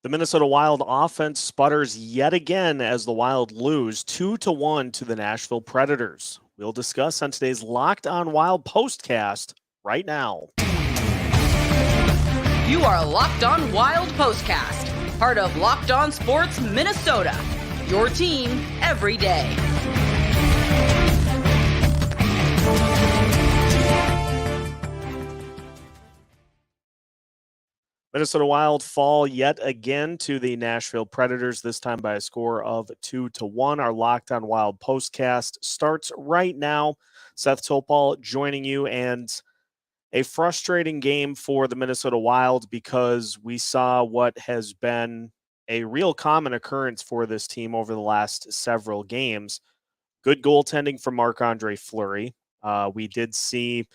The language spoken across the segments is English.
The Minnesota Wild offense sputters yet again as the Wild lose 2-1 to the Nashville Predators. We'll discuss on today's Locked On Wild postcast right now. You are Locked On Wild postcast, part of Locked On Sports Minnesota, your team every day. Minnesota Wild fall yet again to the Nashville Predators, this time by a score of 2-1. Our Locked On Wild postcast starts right now. Seth Topal joining you, and a frustrating game for the Minnesota Wild because we saw what has been a real common occurrence for this team over the last several games. Good goaltending from Marc-Andre Fleury. We did see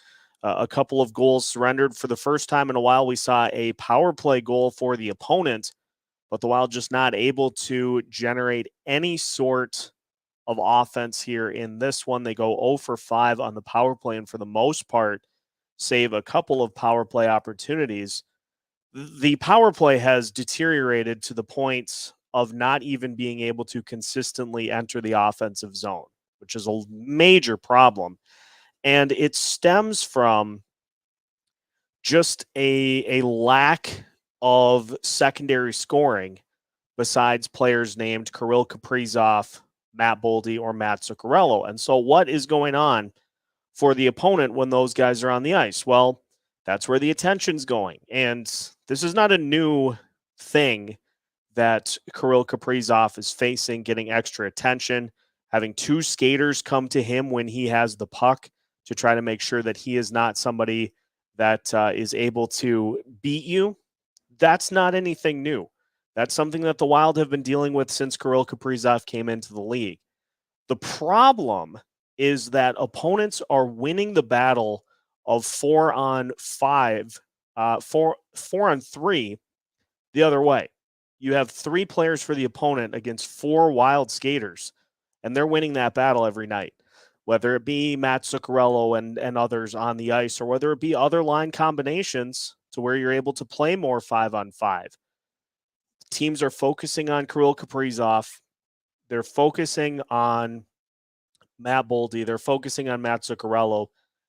a couple of goals surrendered. For the first time in a while, we saw a power play goal for the opponent, but the Wild just not able to generate any sort of offense here in this one. They go 0 for 5 on the power play, and for the most part, save a couple of power play opportunities. The power play has deteriorated to the point of not even being able to consistently enter the offensive zone, which is a major problem. And it stems from just a lack of secondary scoring besides players named Kirill Kaprizov, Matt Boldy, or Matt Zuccarello. And so what is going on for the opponent when those guys are on the ice? Well, that's where the attention's going. And this is not a new thing that Kirill Kaprizov is facing, getting extra attention, having two skaters come to him when he has the puck to try to make sure that he is not somebody that is able to beat you. That's not anything new. That's something that the Wild have been dealing with since Kirill Kaprizov came into the league. The problem is that opponents are winning the battle of 4-on-5, 4-on-3 the other way. You have three players for the opponent against four Wild skaters, and they're winning that battle every night. Whether it be Matt Zuccarello and others on the ice, or whether it be other line combinations to where you're able to play more 5-on-5. Teams are focusing on Kirill Kaprizov. They're focusing on Matt Boldy. They're focusing on Matt Zuccarello.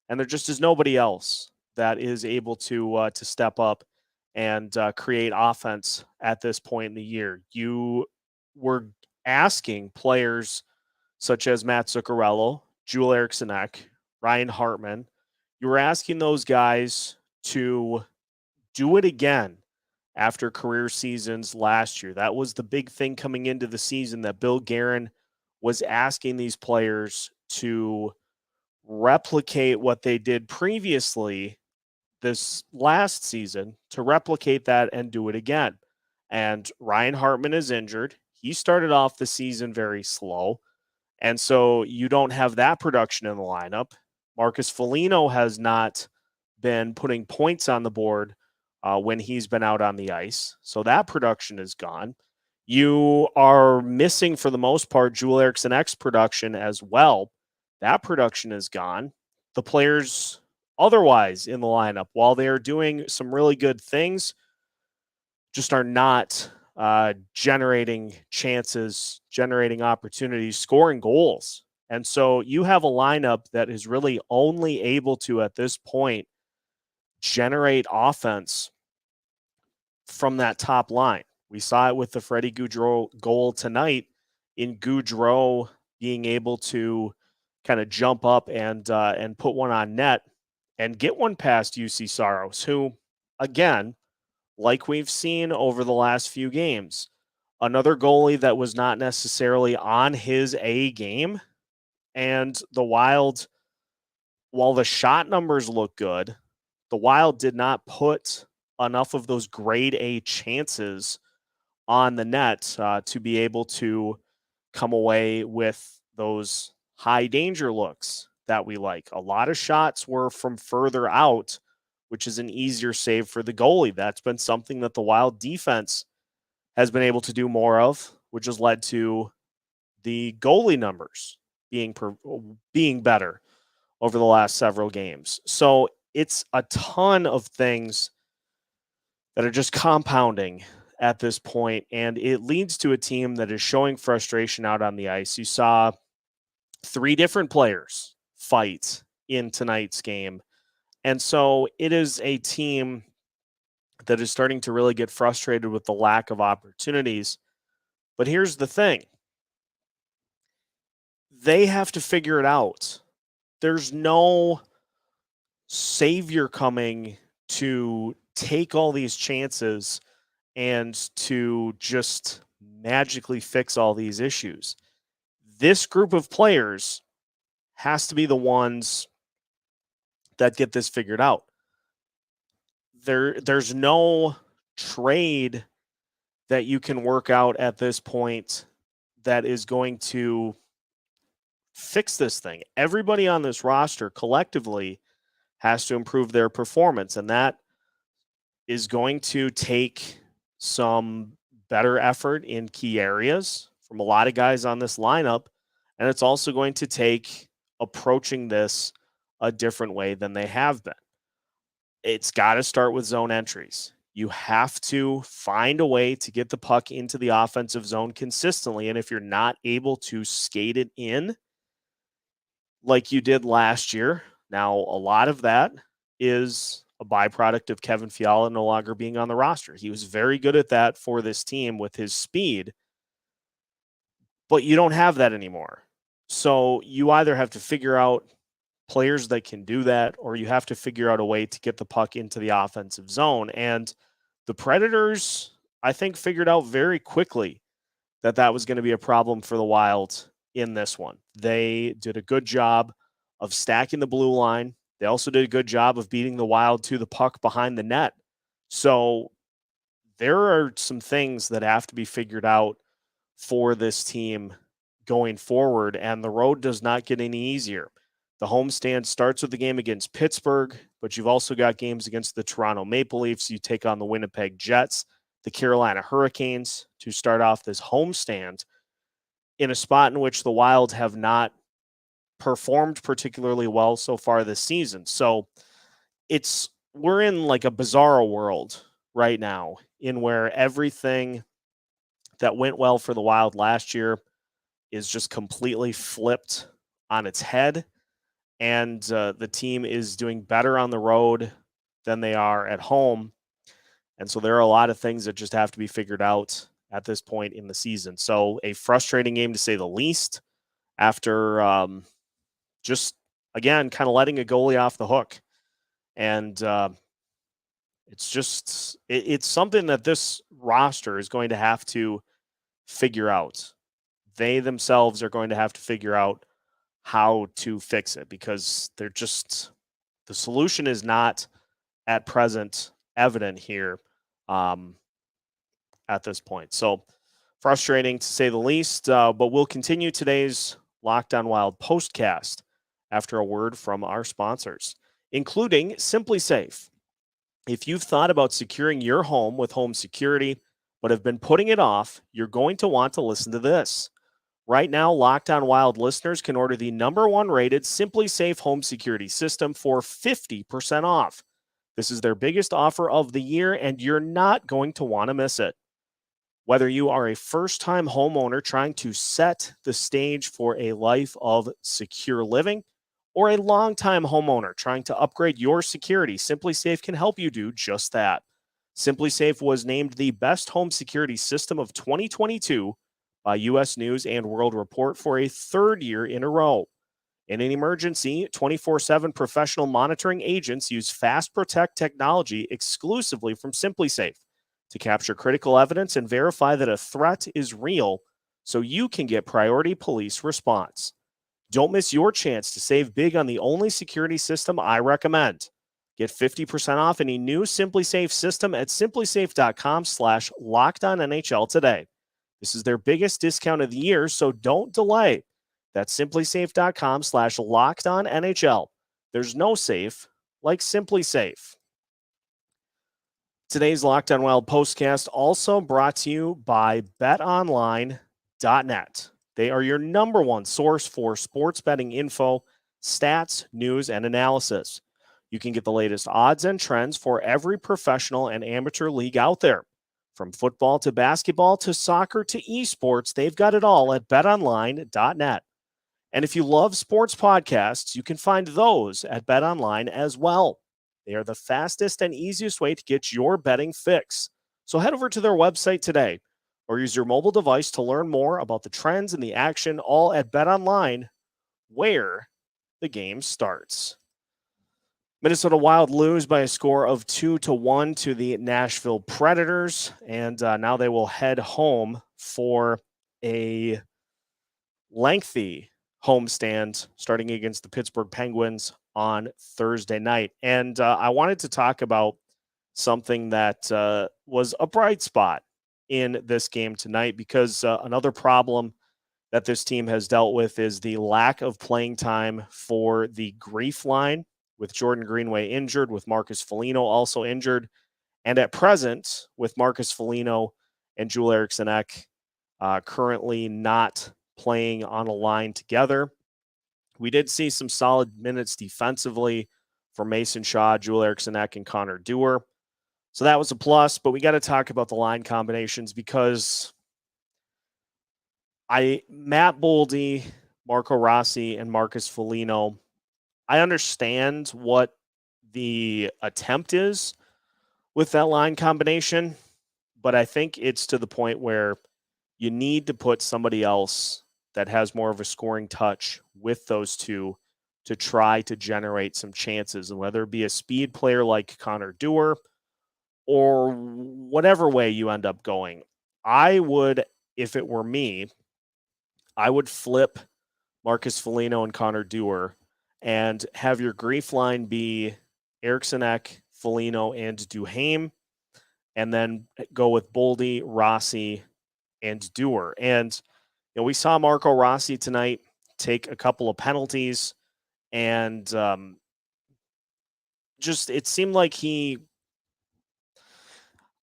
And there just is nobody else that is able to step up and create offense at this point in the year. You were asking players such as Matt Zuccarello, Joel Eriksson Ek, Ryan Hartman, you were asking those guys to do it again after career seasons last year. That was the big thing coming into the season, that Bill Guerin was asking these players to replicate what they did previously this last season, to replicate that and do it again. And Ryan Hartman is injured. He started off the season very slow. And so you don't have that production in the lineup. Marcus Foligno has not been putting points on the board when he's been out on the ice. So that production is gone. You are missing, for the most part, Joel Eriksson Ek's production as well. That production is gone. The players otherwise in the lineup, while they are doing some really good things, just are not generating chances, generating opportunities, scoring goals. And so you have a lineup that is really only able to, at this point, generate offense from that top line. We saw it with the Freddy Gaudreau goal tonight, in Gaudreau being able to kind of jump up and put one on net and get one past Juuse Saros, who, again, like we've seen over the last few games, another goalie that was not necessarily on his A game. And the Wild, while the shot numbers look good, the Wild did not put enough of those grade A chances on the net to be able to come away with those high danger looks that we like. A lot of shots were from further out, which is an easier save for the goalie. That's been something that the Wild defense has been able to do more of, which has led to the goalie numbers being better over the last several games. So it's a ton of things that are just compounding at this point, and it leads to a team that is showing frustration out on the ice. You saw 3 different players fight in tonight's game. And so it is a team that is starting to really get frustrated with the lack of opportunities. But here's the thing. They have to figure it out. There's no savior coming to take all these chances and to just magically fix all these issues. This group of players has to be the ones that get this figured out. There's no trade that you can work out at this point that is going to fix this thing. Everybody on this roster collectively has to improve their performance, and that is going to take some better effort in key areas from a lot of guys on this lineup, and it's also going to take approaching this a different way than they have been. It's got to start with zone entries. You have to find a way to get the puck into the offensive zone consistently, and if you're not able to skate it in like you did last year, now a lot of that is a byproduct of Kevin Fiala no longer being on the roster. He was very good at that for this team with his speed, but you don't have that anymore. So you either have to figure out players that can do that, or you have to figure out a way to get the puck into the offensive zone. And the Predators, I think, figured out very quickly that that was going to be a problem for the Wild in this one. They did a good job of stacking the blue line. They also did a good job of beating the Wild to the puck behind the net. So there are some things that have to be figured out for this team going forward, and the road does not get any easier. The homestand starts with the game against Pittsburgh, but you've also got games against the Toronto Maple Leafs. You take on the Winnipeg Jets, the Carolina Hurricanes to start off this homestand in a spot in which the Wild have not performed particularly well so far this season. So we're in like a bizarro world right now in where everything that went well for the Wild last year is just completely flipped on its head. And the team is doing better on the road than they are at home. And so there are a lot of things that just have to be figured out at this point in the season. So a frustrating game to say the least after just, again, kind of letting a goalie off the hook. And it's something that this roster is going to have to figure out. They themselves are going to have to figure out how to fix it, because the solution is not at present evident here at this point. So frustrating to say the least, but we'll continue today's Locked On Wild postcast after a word from our sponsors, including Simply Safe. If you've thought about securing your home with home security but have been putting it off, you're going to want to listen to this. Right now, Locked On Wild listeners can order the #1 rated Simply Safe home security system for 50% off. This is their biggest offer of the year, and you're not going to want to miss it. Whether you are a first-time homeowner trying to set the stage for a life of secure living, or a long-time homeowner trying to upgrade your security, Simply Safe can help you do just that. Simply Safe was named the best home security system of 2022 by U.S. News and World Report for a 3rd year in a row. In an emergency, 24/7 professional monitoring agents use Fast Protect technology exclusively from Simply Safe to capture critical evidence and verify that a threat is real so you can get priority police response. Don't miss your chance to save big on the only security system I recommend. Get 50% off any new Simply Safe system at simplysafe.com/LockedOnNHL today. This is their biggest discount of the year, so don't delay. That's simplysafe.com/LockedOnNHL. There's no safe like Simply Safe. Today's Locked On Wild postcast also brought to you by betonline.net. They are your #1 source for sports betting info, stats, news, and analysis. You can get the latest odds and trends for every professional and amateur league out there. From football to basketball to soccer to esports, they've got it all at betonline.net. And if you love sports podcasts, you can find those at BetOnline as well. They are the fastest and easiest way to get your betting fix. So head over to their website today or use your mobile device to learn more about the trends and the action, all at BetOnline, where the game starts. Minnesota Wild lose by a score of 2-1 to the Nashville Predators, and now they will head home for a lengthy homestand starting against the Pittsburgh Penguins on Thursday night. And I wanted to talk about something that was a bright spot in this game tonight, because another problem that this team has dealt with is the lack of playing time for the Grief line, with Jordan Greenway injured, with Marcus Foligno also injured, and at present with Marcus Foligno and Joel Eriksson Ek currently not playing on a line together. We did see some solid minutes defensively for Mason Shaw, Joel Eriksson Ek, and Connor Dewar. So that was a plus, but we got to talk about the line combinations, because Matt Boldy, Marco Rossi, and Marcus Foligno, I understand what the attempt is with that line combination, but I think it's to the point where you need to put somebody else that has more of a scoring touch with those two to try to generate some chances, and whether it be a speed player like Connor Dewar or whatever way you end up going. I would, if it were me, I would flip Marcus Foligno and Connor Dewar and have your Grief line be Eriksson Ek, Foligno, and Duhaime, and then go with Boldy, Rossi, and Dewar. And we saw Marco Rossi tonight take a couple of penalties, and just it seemed like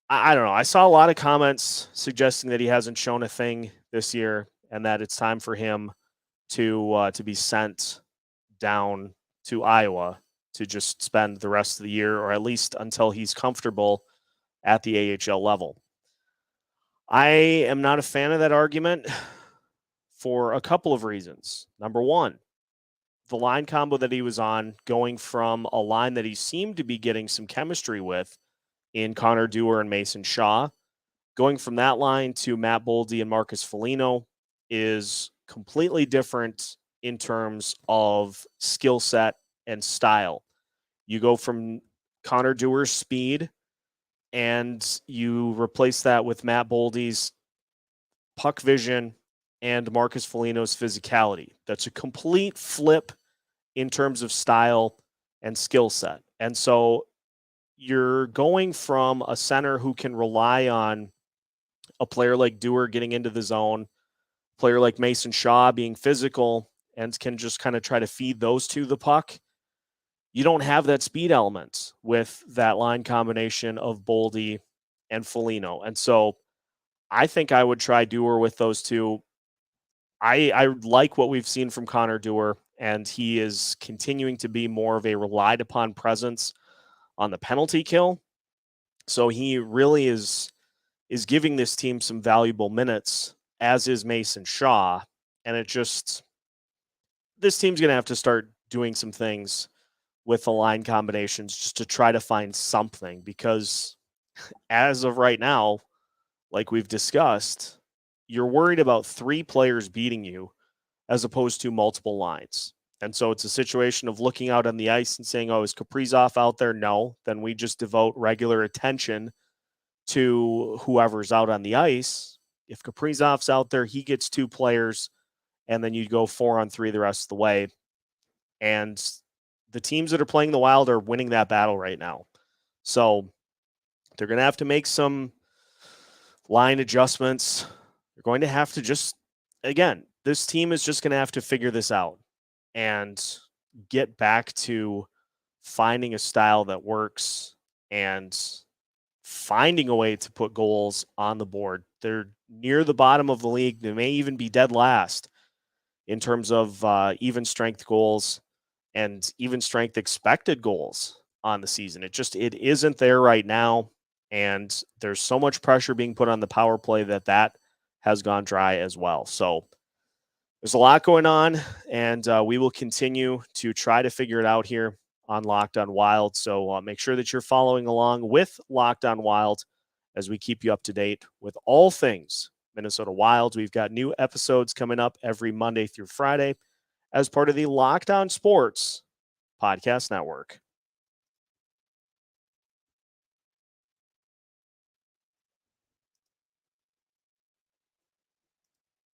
I don't know. I saw a lot of comments suggesting that he hasn't shown a thing this year, and that it's time for him to be sent down to Iowa to just spend the rest of the year, or at least until he's comfortable at the AHL level. I am not a fan of that argument for a couple of reasons. Number one, the line combo that he was on, going from a line that he seemed to be getting some chemistry with in Connor Dewar and Mason Shaw, going from that line to Matt Boldy and Marcus Foligno is completely different in terms of skill set and style. You go from Connor Dewar's speed and you replace that with Matt Boldy's puck vision and Marcus Foligno's physicality. That's a complete flip in terms of style and skill set. And so you're going from a center who can rely on a player like Dewar getting into the zone, a player like Mason Shaw being physical and can just kind of try to feed those two the puck. You don't have that speed element with that line combination of Boldy and Foligno. And so I think I would try Dewar with those two. I like what we've seen from Connor Dewar, and he is continuing to be more of a relied upon presence on the penalty kill. So he really is giving this team some valuable minutes, as is Mason Shaw. And this team's going to have to start doing some things with the line combinations just to try to find something, because as of right now, like we've discussed, you're worried about three players beating you as opposed to multiple lines. And so it's a situation of looking out on the ice and saying, oh, is Kaprizov out there? No. Then we just devote regular attention to whoever's out on the ice. If Kaprizov's out there, he gets two players, and then you go 4-on-3 the rest of the way. And the teams that are playing the Wild are winning that battle right now. So they're going to have to make some line adjustments. They're going to have to just, again, this team is just going to have to figure this out and get back to finding a style that works and finding a way to put goals on the board. They're near the bottom of the league. They may even be dead last in terms of even strength goals and even strength expected goals on the season. It isn't there right now. And there's so much pressure being put on the power play that has gone dry as well. So there's a lot going on, and we will continue to try to figure it out here on Locked On Wild. So make sure that you're following along with Locked On Wild as we keep you up to date with all things Minnesota Wild. We've got new episodes coming up every Monday through Friday as part of the Locked On Sports Podcast Network.